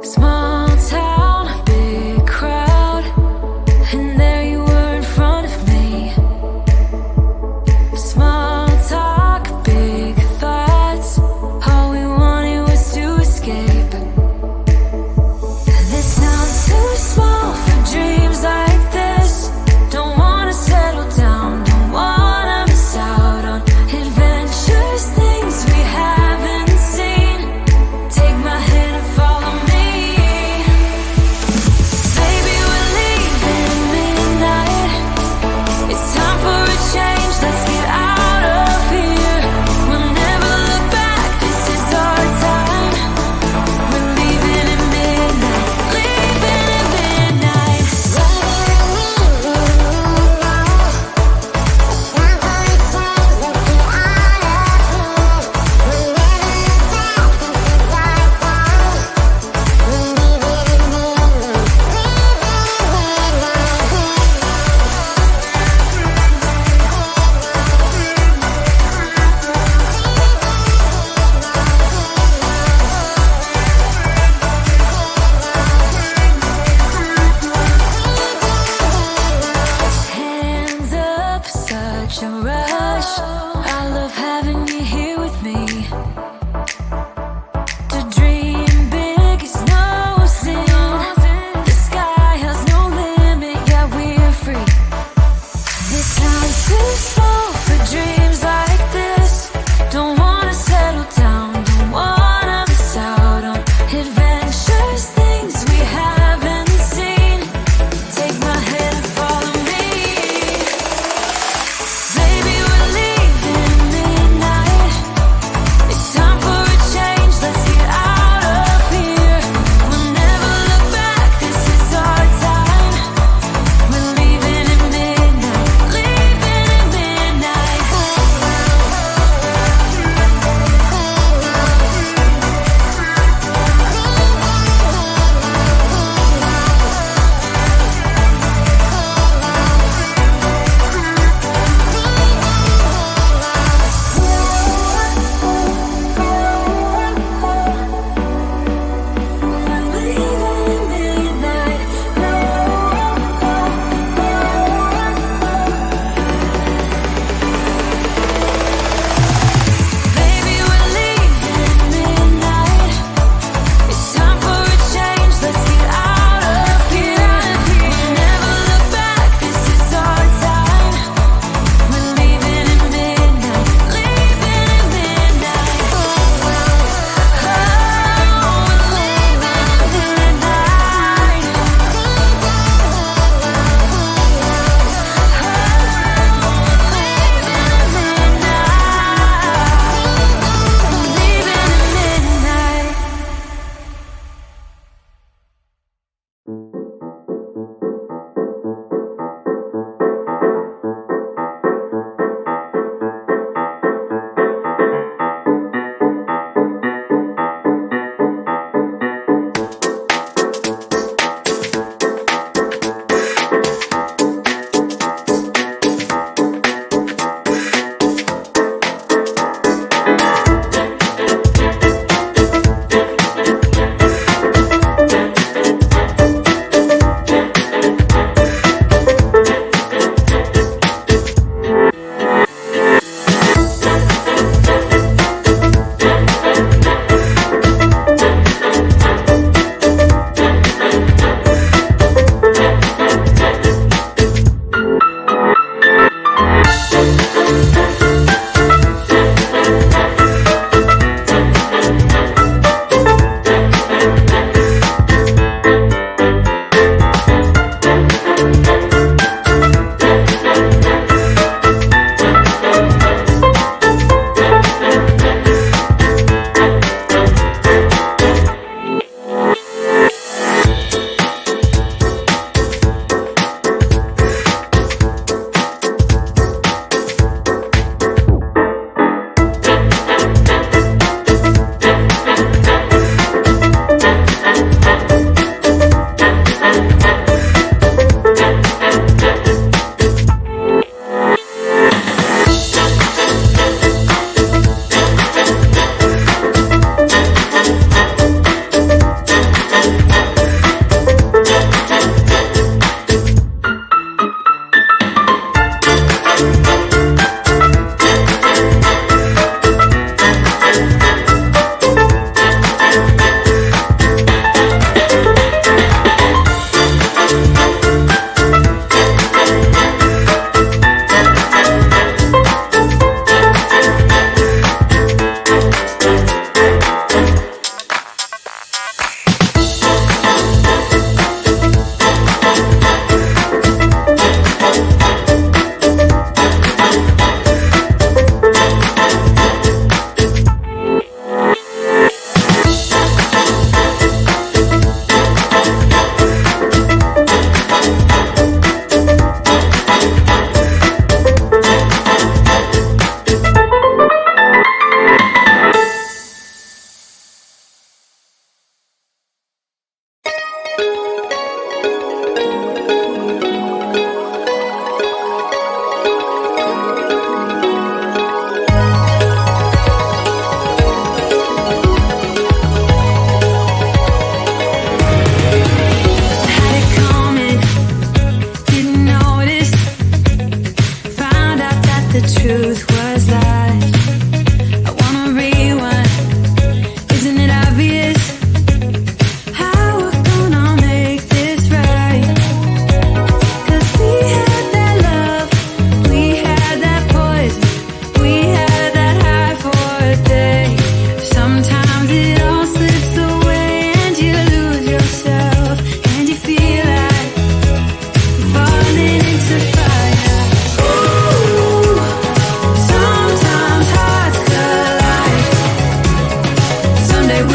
Small town, big crowd, and there you were in front of me. Small talk, big thoughts, all we wanted was to escape. This sounds too small for dreams like this. Don't wanna settle down, don't wanna miss out on adventures, things we haven't seen. Take my hand and follow me.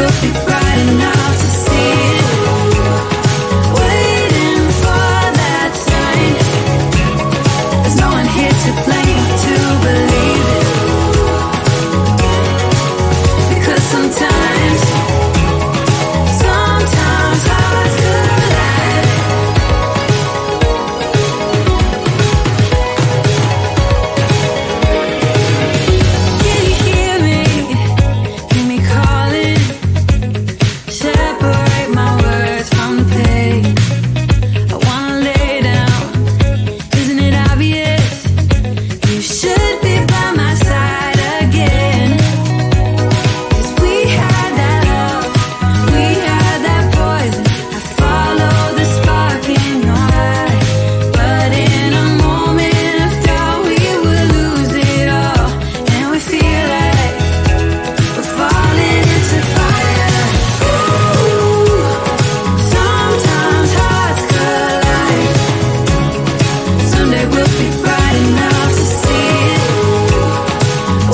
will be bright enough to see it. Waiting for that sign. There's no one here to blame to believe it. Because sometimes hearts collide. Can you hear me? Hear me calling. Separate my words from the pain. I wanna lay down. Isn't it obvious? You should be by my side again. 'Cause we had that love, we had that poison. I follow the spark in your eye. But in a moment of doubt, we will lose it all. And we feel like we're falling into fire. Ooh, sometimes hearts collide. Someday we'll be bright enough to see it.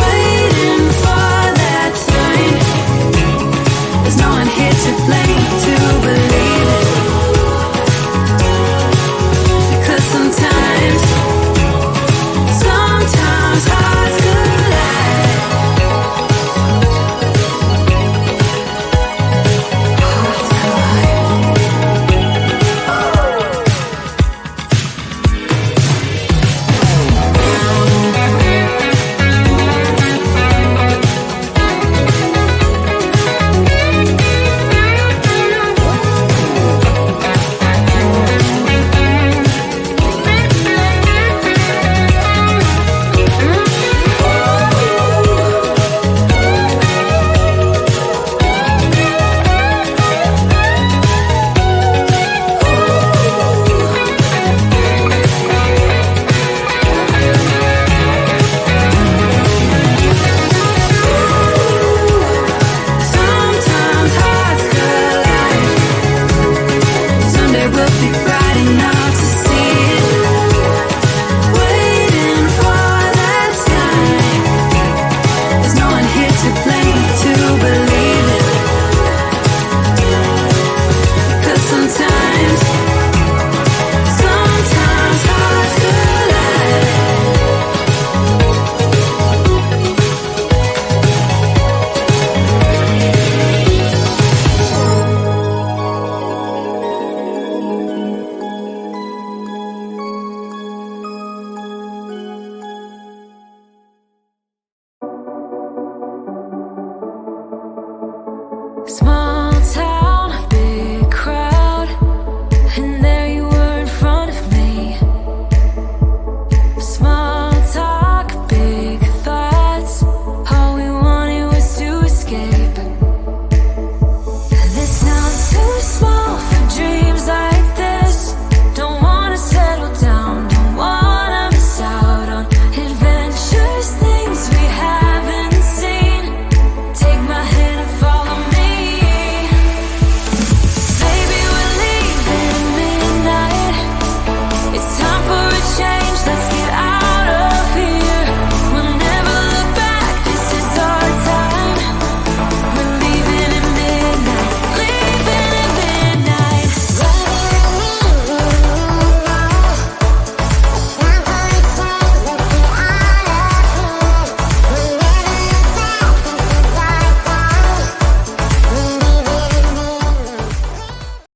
Waiting for that sign. There's no one here to blame to believe it. Because sometimes hearts collide. Hearts Someday we'll be bright enough to see it. Waiting for that sign. There's no one here to blame to believe it. Because sometimes hearts collide. Small